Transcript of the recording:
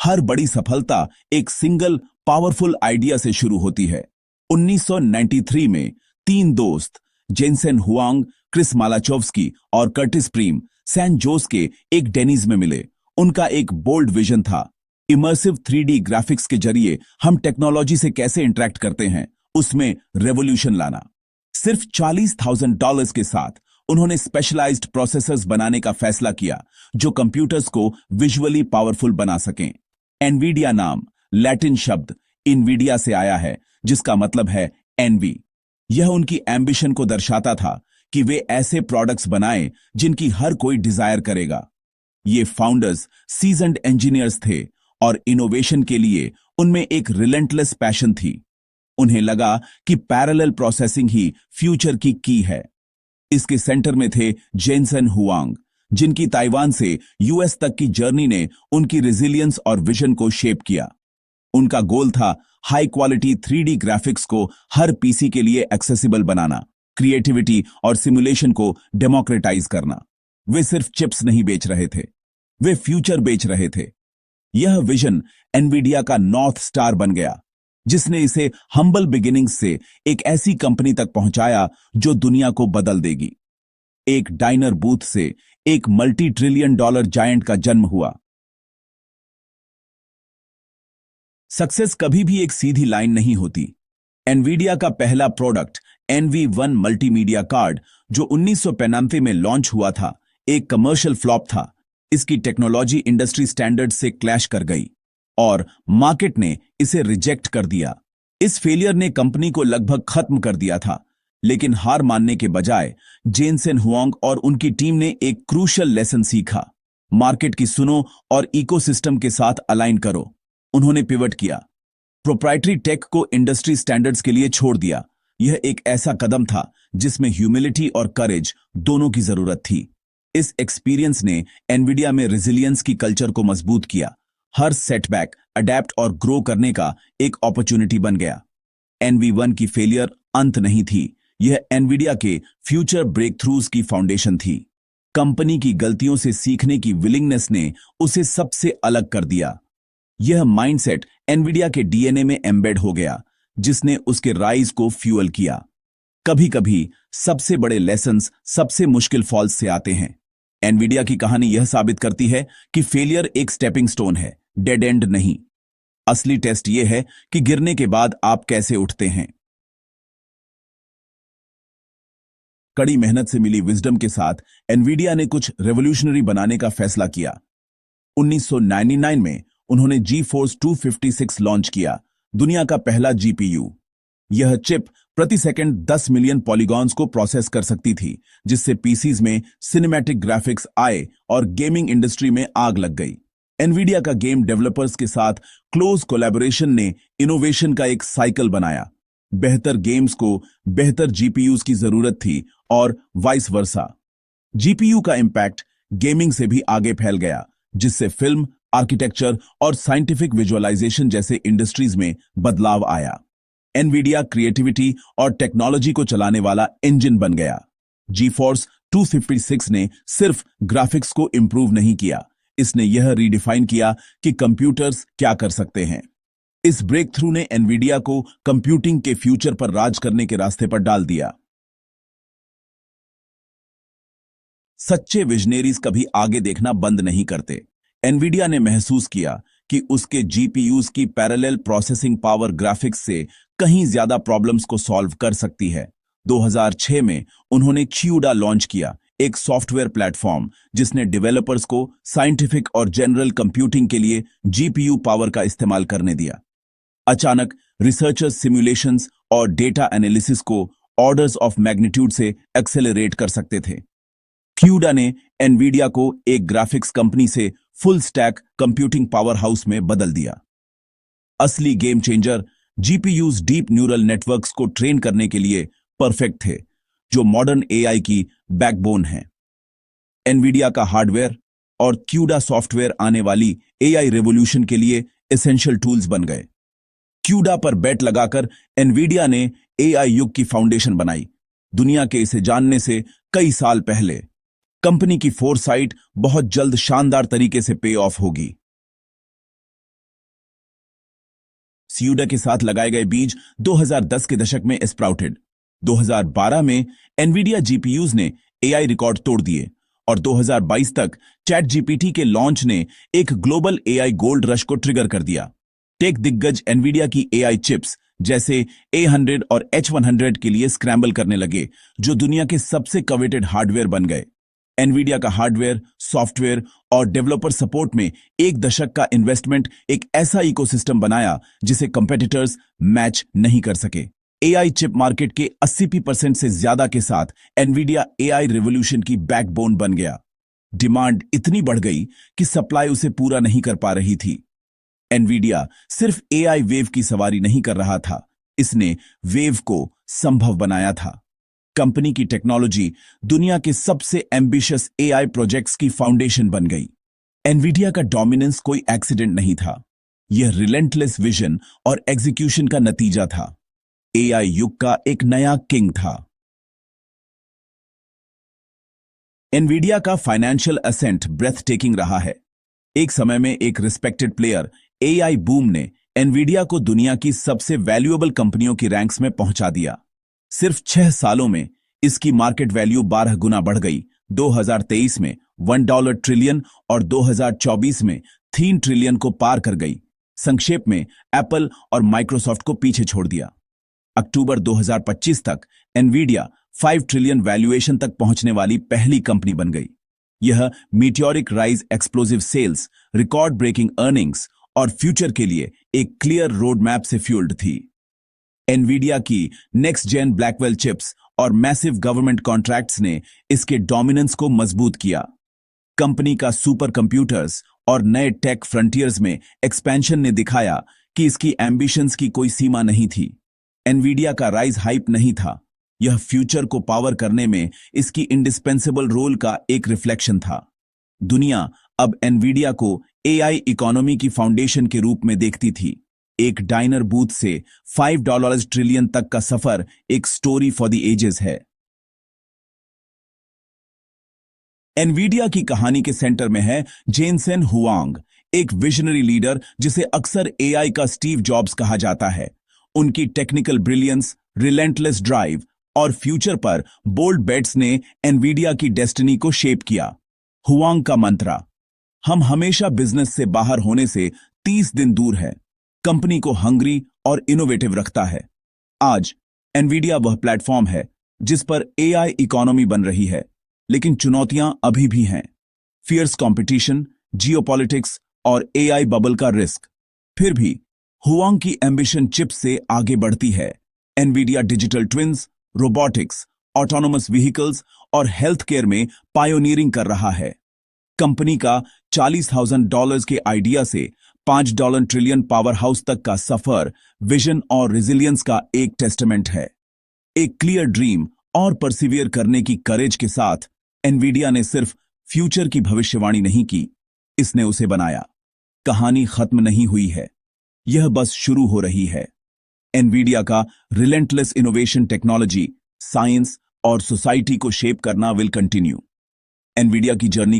हर बड़ी सफलता एक सिंगल पावरफुल आइडिया से शुरू होती है। 1993 में तीन दोस्त जेनसेन हुआंग, क्रिस मालाचोव्स्की और कर्टिस प्रीम सैन जोस के एक डेनीज में मिले। उनका एक बोल्ड विजन था, इमर्सिव 3D ग्राफिक्स के जरिए हम टेक्नोलॉजी से कैसे इंटरैक्ट करते हैं उसमें रेवोल्यूशन लाना। सिर्फ $40,000 के साथ उन्होंने स्पेशलाइज्ड प्रोसेसर्स बनाने का फैसला किया जो कंप्यूटर्स को विजुअली पावरफुल बना सकें। एनवीडिया नाम लैटिन शब्द इनवीडिया से आया है जिसका मतलब है एनवी। यह उनकी एम्बिशन को दर्शाता था कि वे ऐसे प्रोडक्ट्स बनाएं जिनकी हर कोई डिजायर करेगा। ये फाउंडर्स सीजन्ड इंजीनियर्स थे और इनोवेशन के लिए उनमें एक रिलेंटलेस पैशन थी। उन्हें लगा कि पैरेलल प्रोसेसिंग ही फ्यूचर की की है। इसके सेंटर में थे जेनसेन हुआंग, जिनकी ताइवान से यूएस तक की जर्नी ने उनकी रेजिलियंस और विजन को शेप किया। उनका गोल था हाई क्वालिटी 3D ग्राफिक्स को हर पीसी के लिए एक्सेसिबल बनाना, क्रिएटिविटी और सिमुलेशन को डेमोक्रेटाइज करना। वे सिर्फ चिप्स नहीं बेच रहे थे, वे फ्यूचर बेच रहे थे। यह विजन एनवीडिया का नॉर्थ स्टार बन गया, जिसने इसे हम्बल बिगिनिंग्स से एक ऐसी कंपनी तक पहुंचाया जो दुनिया को बदल देगी। एक डाइनर बूथ से एक मल्टी ट्रिलियन डॉलर जायंट का जन्म हुआ। सक्सेस कभी भी एक सीधी लाइन नहीं होती। एनवीडिया का पहला प्रोडक्ट NV1 मल्टीमीडिया कार्ड जो 1995 में लॉन्च हुआ था, एक कमर्शियल फ्लॉप था। इसकी टेक्नोलॉजी इंडस्ट्री स्टैंडर्ड से क्लैश कर गई और मार्केट ने इसे रिजेक्ट कर दिया। इस फेलियर ने कंपनी को लगभग खत्म कर दिया था, लेकिन हार मानने के बजाय जेनसेन हुआंग और उनकी टीम ने एक क्रूशियल लेसन सीखा। मार्केट की सुनो और इकोसिस्टम के साथ अलाइन करो। उन्होंने पिवट किया, प्रोप्राइटरी टेक को इंडस्ट्री स्टैंडर्ड्स के लिए छोड़ दिया। यह एक ऐसा कदम था जिसमें ह्यूमिलिटी और करेज दोनों की जरूरत थी। इस एक्सपीरियंस ने एनवीडिया में रेजिलियंस की कल्चर को मजबूत किया। हर सेटबैक अडेप्ट और ग्रो करने का एक अपॉर्चुनिटी बन गया। NV1 की फेलियर अंत नहीं थी, यह एनवीडिया के फ्यूचर ब्रेक थ्रूज की फाउंडेशन थी। कंपनी की गलतियों से सीखने की विलिंगनेस ने उसे सबसे अलग कर दिया। यह माइंडसेट एनवीडिया के डीएनए में एम्बेड हो गया, जिसने उसके राइज को फ्यूअल किया। कभी कभी सबसे बड़े लेसन्स सबसे मुश्किल फॉल्स से आते हैं। एनवीडिया की कहानी यह साबित करती है कि फेलियर एक स्टेपिंग स्टोन है, डेड एंड नहीं। असली टेस्ट यह है कि गिरने के बाद आप कैसे उठते हैं। कड़ी मेहनत से मिली विजडम के साथ एनवीडिया ने कुछ रेवोल्यूशनरी बनाने का फैसला किया। 1999 में उन्होंने GeForce 256 लॉन्च किया, दुनिया का पहला GPU। यह चिप प्रति सेकंड 10 मिलियन पॉलीगॉन्स को प्रोसेस कर सकती थी, जिससे पीसीज में सिनेमैटिक ग्राफिक्स आए और गेमिंग इंडस्ट्री में आग लग गई। एनवीडिया का गेम डेवलपर्स के साथ क्लोज कोलैबोरेशन ने इनोवेशन का एक साइकिल बनाया। बेहतर गेम्स को बेहतर जीपीयूज की जरूरत थी और वाइस वर्सा। जीपीयू का इंपैक्ट गेमिंग से भी आगे फैल गया, जिससे फिल्म, आर्किटेक्चर और साइंटिफिक विजुअलाइजेशन जैसे इंडस्ट्रीज में बदलाव आया। एनवीडिया क्रिएटिविटी और टेक्नोलॉजी को चलाने वाला इंजन बन गया। GeForce 256 ने सिर्फ ग्राफिक्स को इंप्रूव नहीं किया, इसने यह रीडिफाइन किया कि कंप्यूटर्स क्या कर सकते हैं। इस ब्रेक थ्रू ने एनवीडिया को कंप्यूटिंग के फ्यूचर पर राज करने के रास्ते पर डाल दिया। सच्चे विजनरीज कभी आगे देखना बंद नहीं करते। एनवीडिया ने महसूस किया कि उसके जीपीयूज की पैरेलल प्रोसेसिंग पावर ग्राफिक्स से कहीं ज्यादा प्रॉब्लम्स को सॉल्व कर सकती है। 2006 में उन्होंने CUDA लॉन्च किया, एक सॉफ्टवेयर प्लेटफॉर्म जिसने डेवलपर्स को साइंटिफिक और जनरल कंप्यूटिंग के लिए जीपीयू पावर का इस्तेमाल करने दिया। अचानक रिसर्चर्स सिमुलेशंस और डेटा एनालिसिस को ऑर्डर्स ऑफ मैग्नीट्यूड से एक्सेलरेट कर सकते थे। CUDA ने एनवीडिया को एक ग्राफिक्स कंपनी से full stack computing power house में बदल दिया। असली game changer GPUs deep neural networks को ट्रेन करने के लिए परफेक्ट थे, जो मॉडर्न एआई की बैकबोन है। एनवीडिया का हार्डवेयर और CUDA सॉफ्टवेयर आने वाली एआई रेवोल्यूशन के लिए एसेंशियल टूल्स बन गए। CUDA पर बेट लगाकर एनवीडिया ने एआई युग की फाउंडेशन बनाई, दुनिया के इसे जानने से कई साल पहले। कंपनी की फोरसाइट बहुत जल्द शानदार तरीके से पे ऑफ होगी। स्यूडा के साथ लगाए गए बीज 2010 के दशक में स्प्राउटेड। 2012 में एनवीडिया जीपीयूज ने एआई रिकॉर्ड तोड़ दिए और 2022 तक चैट जीपीटी के लॉन्च ने एक ग्लोबल एआई गोल्ड रश को ट्रिगर कर दिया। टेक दिग्गज एनवीडिया की एआई चिप्स जैसे A100 और H100 के लिए स्क्रैम्बल करने लगे, जो दुनिया के सबसे कवेटेड हार्डवेयर बन गए। एनवीडिया का हार्डवेयर, सॉफ्टवेयर और डेवलपर सपोर्ट में एक दशक का इन्वेस्टमेंट एक ऐसा इकोसिस्टम बनाया जिसे कंपेटिटर्स मैच नहीं कर सके। एआई चिप मार्केट के 80% से ज्यादा के साथ एनवीडिया एआई रिवॉल्यूशन की बैकबोन बन गया। डिमांड इतनी बढ़ गई कि सप्लाई उसे पूरा नहीं कर पा रही थी। एनवीडिया सिर्फ एआई वेव की सवारी नहीं कर रहा था, इसने वेव को संभव बनाया था। कंपनी की टेक्नोलॉजी दुनिया के सबसे एम्बिशियस एआई प्रोजेक्ट्स की फाउंडेशन बन गई। एनवीडिया का डोमिनेंस कोई एक्सीडेंट नहीं था, यह रिलेंटलेस विजन और एग्जीक्यूशन का नतीजा था। एआई युग का एक नया किंग था। एनवीडिया का फाइनेंशियल असेंट ब्रेथ टेकिंग रहा है। एक समय में एक रिस्पेक्टेड प्लेयर एआई बूम ने एनवीडिया को दुनिया की सबसे वैल्यूएबल कंपनियों की रैंक्स में पहुंचा दिया। सिर्फ 6 सालों में इसकी मार्केट वैल्यू 12 गुना बढ़ गई। 2023 में $1 ट्रिलियन और 2024 में $3 ट्रिलियन को पार कर गई। संक्षेप में एप्पल और माइक्रोसॉफ्ट को पीछे छोड़ दिया। अक्टूबर 2025 तक एनवीडिया 5 ट्रिलियन वैल्यूएशन तक पहुंचने वाली पहली कंपनी बन गई। यह meteoric rise, explosive sales, record breaking earnings और फ्यूचर के लिए एक क्लियर रोड मैप से फ्यूल्ड थी। एनवीडिया की नेक्स्ट जेन ब्लैकवेल चिप्स और मैसिव गवर्नमेंट कॉन्ट्रैक्ट्स ने इसके डोमिनेंस को मजबूत किया। कंपनी का सुपर कंप्यूटर्स और नए टेक फ्रंटियर्स में एक्सपेंशन ने दिखाया कि इसकी एम्बिशंस की कोई सीमा नहीं थी। एनवीडिया का राइज हाइप नहीं था, यह फ्यूचर को पावर करने में इसकी इंडिस्पेंसेबल रोल का एक रिफ्लेक्शन था। दुनिया अब एनवीडिया को एआई इकोनॉमी की फाउंडेशन के रूप में देखती थी। एक डाइनर बूथ से $5 ट्रिलियन तक का सफर एक स्टोरी फॉर द एजेस है। एनवीडिया की कहानी के सेंटर में है जेनसेन हुआंग, एक विजनरी लीडर जिसे अक्सर एआई का स्टीव जॉब्स कहा जाता है। उनकी टेक्निकल ब्रिलियंस, रिलेंटलेस ड्राइव और फ्यूचर पर बोल्ड बेट्स ने एनवीडिया की डेस्टिनी को शेप किया। हुआंग का मंत्रा, हम हमेशा बिजनेस से बाहर होने से 30 दिन दूर है, कंपनी को हंग्री और इनोवेटिव रखता है। आज एनवीडिया वह प्लेटफॉर्म है जिस पर एआई इकोनॉमी बन रही है, लेकिन चुनौतियां अभी भी हैं। फियर्स कंपटीशन, जियोपॉलिटिक्स और एआई बबल का रिस्क। फिर भी हुआंग की एम्बिशन चिप से आगे बढ़ती है। Nvidia digital twins, robotics, autonomous vehicles और हेल्थ केयर में पायोनियरिंग कर रहा है। कंपनी का $40,000 के आइडिया से $5 ट्रिलियन पावर हाउस तक का सफर विजन और रेजिलियंस का एक टेस्टामेंट है। एक क्लियर ड्रीम और परसिवियर करने की करेज के साथ एनवीडिया ने सिर्फ फ्यूचर की भविष्यवाणी नहीं की, इसने उसे बनाया। कहानी खत्म नहीं हुई है, यह बस शुरू हो रही है। एनवीडिया का रिलेंटलेस इनोवेशन, टेक्नोलॉजी, साइंस और सोसाइटी को शेप करना विल कंटिन्यू। एनवीडिया की जर्नी का